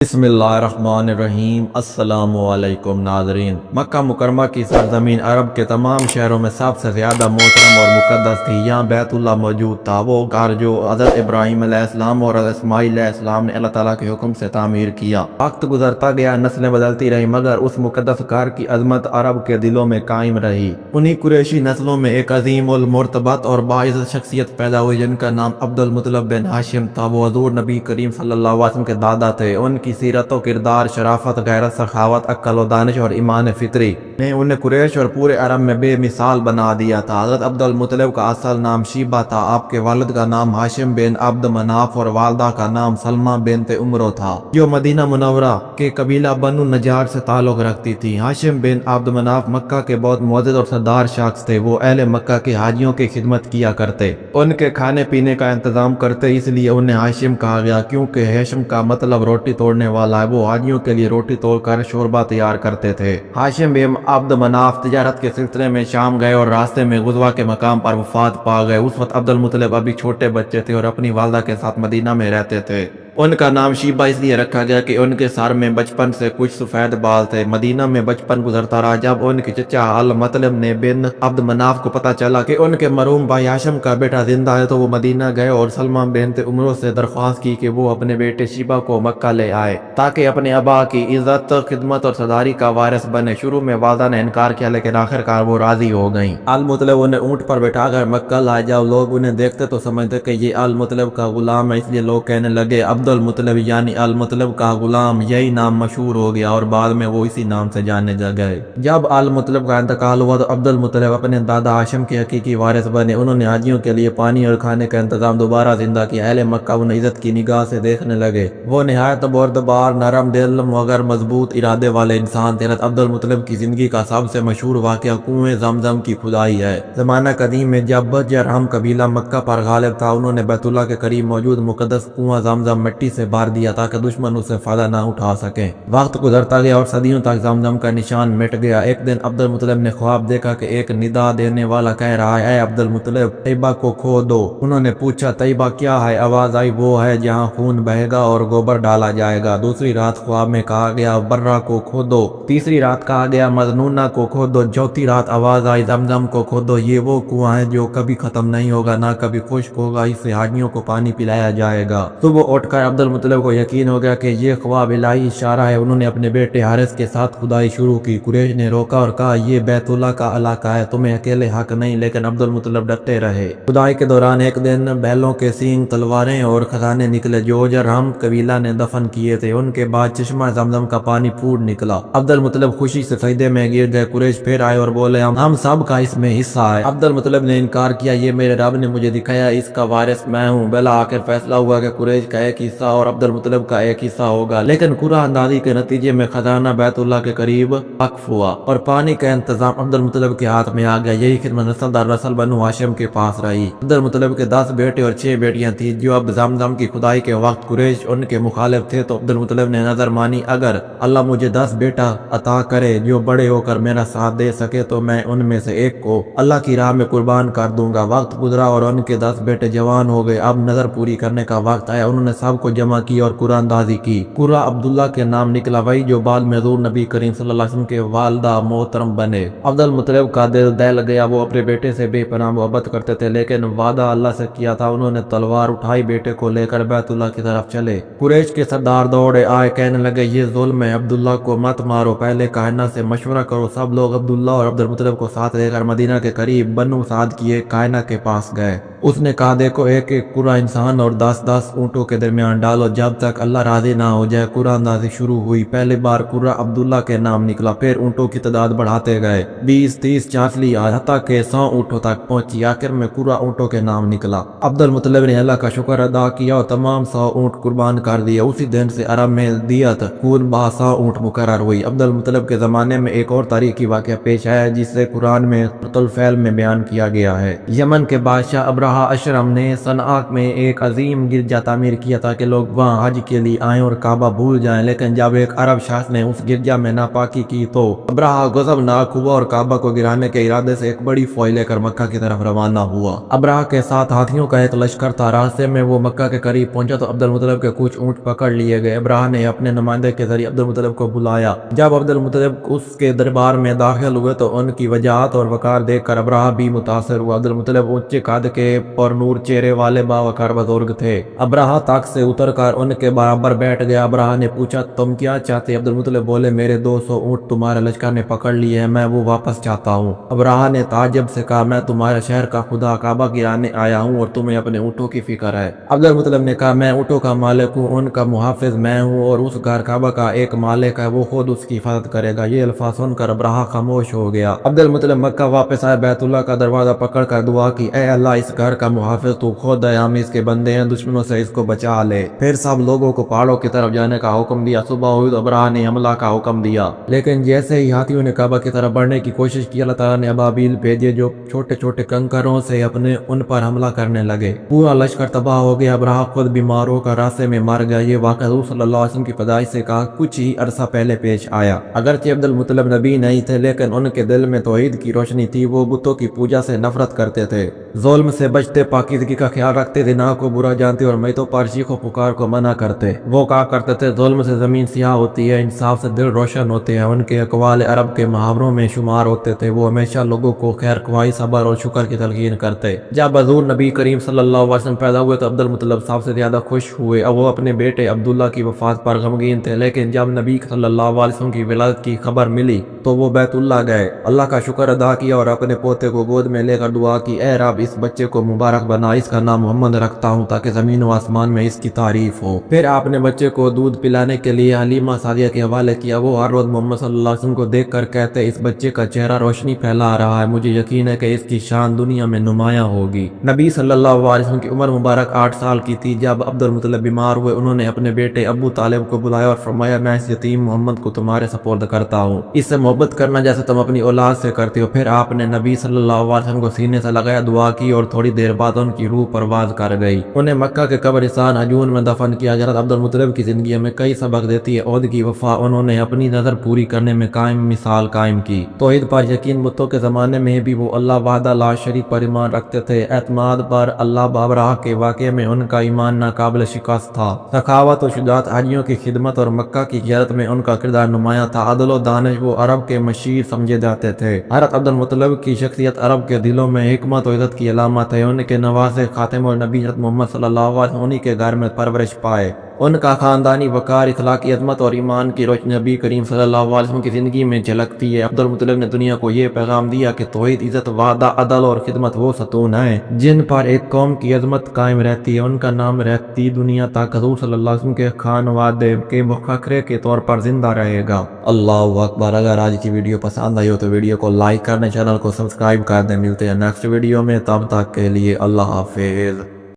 बिस्मिल्लाहिर्रहमानिर्रहीम। अस्सलाम वालेकुम नाज़रीन। मक्का मुकरमा की सरजमीन अरब के तमाम शहरों में सबसे ज़्यादा मोहतरम और मुक़द्दस थी। यहाँ बैतुल्लाह मौजूद था, वो घर जो हज़रत इब्राहीम अलैहिस्सलाम और हज़रत इस्माईल अलैहिस्सलाम ने अल्लाह ताला के हुक्म से तामीर किया। वक्त गुजरता गया, नस्लें बदलती रही, मगर उस मुक़द्दस घर की अज़मत अरब के दिलों में कायम रही। उन्हीं कुरैशी नस्लों में एक अज़ीम उल मुर्तबत और बाइज़्ज़त शख्सियत पैदा हुई जिनका नाम अब्दुल मुत्तलिब बिन हाशिम था। वो हज़ूर नबी करीम सल्लल्लाहु अलैहि वसल्लम के दादा थे। उनकी सीरत और किरदार, शराफत, गैरत, सखावत, अक्ल व दानिश और ईमान फितरी ने उन्हें कुरैश और पूरे अरब में बेमिसाल बना दिया था। हज़रत अब्दुल मुत्तलिब का असल नाम शीबा था। आपके वालिद का नाम हाशिम बिन अब्द मनाफ और वालदा का नाम सलमा बिनते उमरो था, जो मदीना मुनव्वरा के कबीला बनु नजार से ताल्लुक रखती थी। हाशिम बिन अब्द मनाफ मक्का के बहुत मुअज़्ज़ज़ और सरदार शख्स थे। वो अहले मक्का के हाजियों की खिदमत किया करते, उनके खाने पीने का इंतजाम करते, इसलिए उन्हें हाशिम कहा गया, क्योंकि हाशिम का मतलब रोटी तोड़ने वाला है। वो हाजियों के लिए रोटी तोड़कर शोरबा तैयार करते थे। हाशिम बिन अब्द मनाफ तिजारत के सिलसिले में शाम गए और रास्ते में गुज़वा के मकाम पर वफात पा गए। उस वक्त अब्दुल मुत्तलिब अभी छोटे बच्चे थे और अपनी वालदा के साथ मदीना में रहते थे। उनका नाम शीबा इसलिए रखा गया कि उनके सर में बचपन से कुछ सफ़ेद बाल थे। मदीना में बचपन गुजरता रहा। जब उनके चचा अल मुत्तलिब ने बिन अब्द मनाफ को पता चला कि उनके मरूम भाई हाशिम का बेटा जिंदा है, तो वो मदीना गए और सलमा बिनते उमरो से दरख्वास्त की कि वो अपने बेटे शीबा को मक्का ले आए, ताकि अपने अबा की इज्जत, खिदमत और सरदारी का वारिस बने। शुरू में वालदा ने इनकार किया, लेकिन आखिरकार वो राजी हो गईं। अल मुत्तलिब उन्हें ऊँट पर बैठाकर मक्का लाए। जब लोग उन्हें देखते तो समझते कि ये अल मुत्तलिब का गुलाम है, इसलिए लोग कहने लगे अब्दुल मुत्तलिब यानी अल मुत्तलिब का गुलाम। यही नाम मशहूर हो गया और बाद में वो इसी नाम से जाने गए। जब अल मुत्तलिब का इंतकाल हुआ तो अब्दुल मुत्तलिब अपने दादा हाशिम के हकीकी वारिस बने। उन्होंने हाजियों के लिए पानी और खाने का इंतजाम दोबारा जिंदा किया। अहले मक्का उन्हें इज्जत की निगाह से देखने लगे। वो निहायत बुर्दबार, नरम दिल मगर मजबूत इरादे वाले इंसान थे। अब्दुल मुत्तलिब की जिंदगी का सबसे मशहूर वाक़या कुएं ज़मज़म की खुदाई है। ज़माना कदीम में जब जरहम कबीला मक्का पर गालिब था, उन्होंने बैतुल्लाह के करीब मौजूद मुक़द्दस कुआं ज़मज़म मिट्टी से भर दिया ताकि दुश्मन उससे फायदा ना उठा सके। वक्त गुजरता गया और सदियों तक ज़मज़म का निशान मिट गया। एक दिन अब्दुल मुत्तलिब ने ख्वाब देखा कि एक निदा देने वाला कह रहा है, अब्दुल मुत्तलिब तैयबा को खो दो। उन्होंने पूछा, तैयबा क्या है? आवाज आई, वो है जहाँ खून बहेगा और गोबर डाला जाएगा। दूसरी रात ख्वाब में कहा गया, बर्रा को खो दो। तीसरी रात कहा गया, मजनूना को खो दो। चौथी रात आवाज आई, ज़मज़म को खो दो। ये वो कुआं है जो कभी खत्म नहीं होगा, ना कभी खुश्क होगा, इससे हाजियों को पानी पिलाया जाएगा। सुबह उठकर अब्दुल मुत्तलिब को यकीन हो गया कि ये ख्वाब इलाही इशारा है। उन्होंने अपने बेटे हारिस के साथ खुदाई शुरू की। कुरैश ने रोका और कहा, ये बैतुल्लाह का इलाका है, तुम्हें अकेले हक नहीं। लेकिन अब्दुल मुत्तलिब डटे रहे। खुदाई के दौरान एक दिन बैलों के सींग, तलवारें और खजाने निकले जो जरहम कबीला ने दफन किए थे। उनके बाद चश्मा ज़मज़म का पानी फूट निकला। अब्दुल मुत्तलिब खुशी से सजदे में गिर गए। कुरैश फिर आए और बोले, हम सब का इसमें हिस्सा है। अब्दुल मुत्तलिब ने इनकार किया, ये मेरे रब ने मुझे दिखाया, इसका वारिस मैं हूँ। बेला आखिर फैसला हुआ कि कुरैश का एक हिस्सा और अब्दुल मुत्तलिब का एक हिस्सा होगा। लेकिन कुरान अंदाजी के नतीजे में खजाना बैतुल्लाह के करीब वक्फ हुआ और पानी का इंतजाम अब्दुल मुत्तलिब के हाथ में आ गया। यही खिदमत नस्ल दर नस्ल बनु हाशिम के पास रही। अब्दुल मुत्तलिब के 10 बेटे और 6 बेटियां थी। जो अब ज़मज़म की खुदाई के वक्त कुरैश उनके मुखालिफ थे, तो अब्दुल मुत्तलिब ने नजर मानी, अगर अल्लाह मुझे 10 बेटा अता करे जो बड़े होकर मेरा साथ दे सके, तो मैं उनमें से एक को अल्लाह की राह में कुर्बान कर दूंगा। वक्त गुजरा और उनके 10 बेटे जवान हो गए। अब नजर पूरी करने का वक्त आया। उन्होंने सबको जमा की और कुरान अंदाजी की। कुरा अब्दुल्ला के नाम निकला, वही जो बाद में हज़ूर नबी करीम सल्लल्लाहु अलैहि वसल्लम के वालदा मोहतरम बने। अब्दुल मुत्तलिब का दिल दहल गया। वो अपने बेटे से बेपनाह मोहब्बत करते थे, लेकिन वादा अल्लाह से किया था। उन्होंने तलवार उठाई, बेटे को लेकर बैतुल्लाह की तरफ चले। कुरैश के सरदार दौड़े आए, कहने लगे, ये जुल्म है, अब्दुल्ला को मत मारो, पहले कायना से मशवरा करो। सब लोग अब्दुल्ला और अब्दुल मुत्तलिब को साथ लेकर मदीना के करीब बनु साद की एक कायना के पास गए। उसने कहा, देखो, एक एक कुरा इंसान और 10-10 ऊँटों के दरमियान डालो, जब तक अल्लाह राजी ना हो जाए। कुरा अंदाजी शुरू हुई। पहली बार कुरा अब्दुल्ला के नाम निकला, फिर ऊँटों की तादाद बढ़ाते गए। 20-30 चांचली हत्ता के 100 ऊँटों तक पहुंची। आखिर में कुरा ऊँटों के नाम निकला। अब्दुल मुत्तलिब ने अल्लाह का शुक्र अदा किया और तमाम 100 ऊँट कुर्बान कर दिए। उसी दिन से अरब में दियत खून बा 100 ऊँट मुकर्रर हुई। अब्दुल मुत्तलिब के ज़माने में एक और तारीखी वाक़या पेश आया है, जिसे कुरान में सूरतुल फैल में बयान किया गया है। यमन के बादशाह अब्राहा अशरम ने सनआ में एक अजीम गिरजा तामीर किया ताकि लोग वहाँ हज के लिए आएं और काबा भूल जाएं। लेकिन जब एक अरब शख्स ने उस गिरजा में नापाकी की, तो अब्राहा गज़बनाक हुआ और काबा को गिराने के इरादे से एक बड़ी फौज लेकर मक्का की तरफ रवाना हुआ। अब्राहा के साथ हाथियों का एक लश्कर था। रास्ते में वो मक्का के करीब पहुंचा तो अब्दुल मुत्तलिब के कुछ ऊँट पकड़ लिए गए। گئے۔ ابراہ نے اپنے نمائندے کے ذریعے عبدالمطلب کو بلایا۔ جب عبدالمطلب اس کے دربار میں داخل ہوئے تو ان کی وجاہت اور وقار دیکھ کر ابراہ بھی متاثر ہوا۔ عبدالمطلب اونچے قد کے اور نور چہرے والے باوقار بزرگ تھے۔ ابراہ تخت سے اتر کر ان کے برابر بیٹھ گیا۔ ابراہ نے پوچھا تم کیا چاہتے؟ عبدالمطلب بولے میرے 200 اونٹ تمہارے لشکر نے پکڑ لیے ہیں، میں وہ واپس چاہتا ہوں۔ ابراہ نے تعجب سے کہا میں تمہارے شہر کا خدا کعبہ گرانے آیا ہوں اور تمہیں اپنے اونٹوں کی فکر ہے۔ عبدالمطلب نے کہا میں اونٹوں کا مالک ہوں، ان کا محافظ میں ہوں اور اس گھر کعبہ کا ایک مالک ہے، وہ خود اس کی حفاظت کرے گا۔ یہ الفاظ سن کر ابراہ خاموش ہو گیا۔ عبدالمطلب مکہ واپس آئے، بیت اللہ کا دروازہ پکڑ کر دعا کی، اے اللہ اس گھر کا محافظ تو خود ہے، ہم اس کے بندے ہیں، دشمنوں سے اس کو بچا لے۔ پھر سب لوگوں کو پہاڑوں کی طرف جانے کا حکم دیا۔ صبح ہوئی تو ابراہ نے حملہ کا حکم دیا، لیکن جیسے ہی ہاتھیوں نے کعبہ کی طرف بڑھنے کی کوشش کی، اللہ تعالیٰ نے ابابیل بھیجے جو چھوٹے چھوٹے کنکروں سے اپنے ان پر حملہ کرنے لگے۔ پورا لشکر تباہ ہو گیا۔ ابراہ خود بیمار ہو کر راستے میں مر گیا۔ یہ واقعہ حضور صلی اللہ علیہ وسلم کی پیدائش سے کہا کچھ ہی عرصہ پہلے پیش آیا۔ اگرچہ عبدالمطلب نبی نہیں تھے لیکن ان کے دل میں توحید کی روشنی تھی، وہ بتوں کی پوجا سے نفرت کرتے تھے، ظلم سے بچتے، پاکیزگی کا خیال رکھتے، زنا کو برا جانتے اور میتوں پر چیخ و پکار کو منع کرتے۔ وہ کہا کرتے تھے ظلم سے زمین سیاہ ہوتی ہے، انصاف سے دل روشن ہوتے ہیں۔ ان کے اقوال عرب کے محاوروں میں شمار ہوتے تھے۔ وہ ہمیشہ لوگوں کو خیر خواہی، صبر اور شکر کی تلقین کرتے۔ جب حضور نبی کریم صلی اللہ علیہ وسلم پیدا ہوئے تو عبدالمطلب سب سے زیادہ خوش ہوئے۔ اب وہ اپنے بیٹے عبداللہ کی وفات پر غمگین تھے، لیکن جب نبی صلی اللہ علیہ وسلم کی ولادت کی خبر ملی تو وہ بیت اللہ گئے، اللہ کا شکر ادا کیا اور اپنے پوتے کو گود میں لے کر دعا کی، اے رب اس بچے کو مبارک بنا، اس کا نام محمد رکھتا ہوں تاکہ زمین و آسمان میں اس کی تعریف ہو۔ پھر آپ نے بچے کو دودھ پلانے کے لیے حلیمہ سعدیہ کے حوالے کیا۔ وہ ہر روز محمد صلی اللہ علیہ وسلم کو دیکھ کر کہتے اس بچے کا چہرہ روشنی پھیلا رہا ہے، مجھے یقین ہے کہ اس کی شان دنیا میں نمایاں ہوگی۔ نبی صلی اللہ علیہ وسلم کی عمر مبارک 8 سال کی تھی جب عبدالمطلب بیمار ہوئے۔ انہوں نے اپنے بیٹے ابو طالب کو بلایا اور فرمایا میں اس یتیم محمد کو تمہارے سپرد کرتا ہوں، اس سے محبت کرنا جیسے تم اپنی اولاد سے کرتے ہو۔ پھر آپ نے نبی صلی اللہ علیہ وسلم کو سینے سے لگایا، دعا کی اور تھوڑی دیر بعد ان کی روح پرواز کر گئی۔ انہیں مکہ کے قبرستان حجون میں دفن کیا۔ حضرت عبدالمطلب کی زندگی میں کئی سبق دیتی ہے۔ عہد کی وفا، انہوں نے اپنی نظر پوری کرنے میں قائم مثال قائم کی۔ توحید پر یقین، بتوں کے زمانے میں بھی وہ اللہ وحدہ لا شریک پر ایمان رکھتے تھے۔ اعتماد پر اللہ بابراہ کے واقعے میں ان کا ایمان ناقابل شکست تھا۔ سخاوت و شجاعت، حاجیوں کی خدمت اور مکہ کی زیارت میں ان کا کردار نمایاں تھا۔ عدل و دانش، وہ عرب کے مشیر سمجھے جاتے تھے۔ حضرت عبدالمطلب کی شخصیت عرب کے دلوں میں حکمت و عزت کی علامت ہے۔ ان کے نواسے خاتم النبی حضرت محمد صلی اللہ علیہ وسلم انہی کے گھر میں پرورش پائے۔ ان کا خاندانی وقار، اخلاقی عظمت اور ایمان کی روشنی نبی کریم صلی اللہ علیہ وسلم کی زندگی میں جھلکتی ہے۔ عبدالمطلب نے دنیا کو یہ پیغام دیا کہ توحید، عزت، وعدہ، عدل اور خدمت وہ ستون ہیں جن پر ایک قوم کی عظمت قائم رہتی ہے۔ ان کا نام رہتی دنیا تک حضور صلی اللہ علیہ وسلم کے خانوادے کے مفخرے کے طور پر زندہ رہے گا۔ اللہ اکبر۔ اگر آج کی ویڈیو پسند آئی ہو تو ویڈیو کو لائک کر دیں، چینل کو سبسکرائب کر دیں۔ ملتے ہیں نیکسٹ ویڈیو میں، تب تک کے لیے اللہ حافظ۔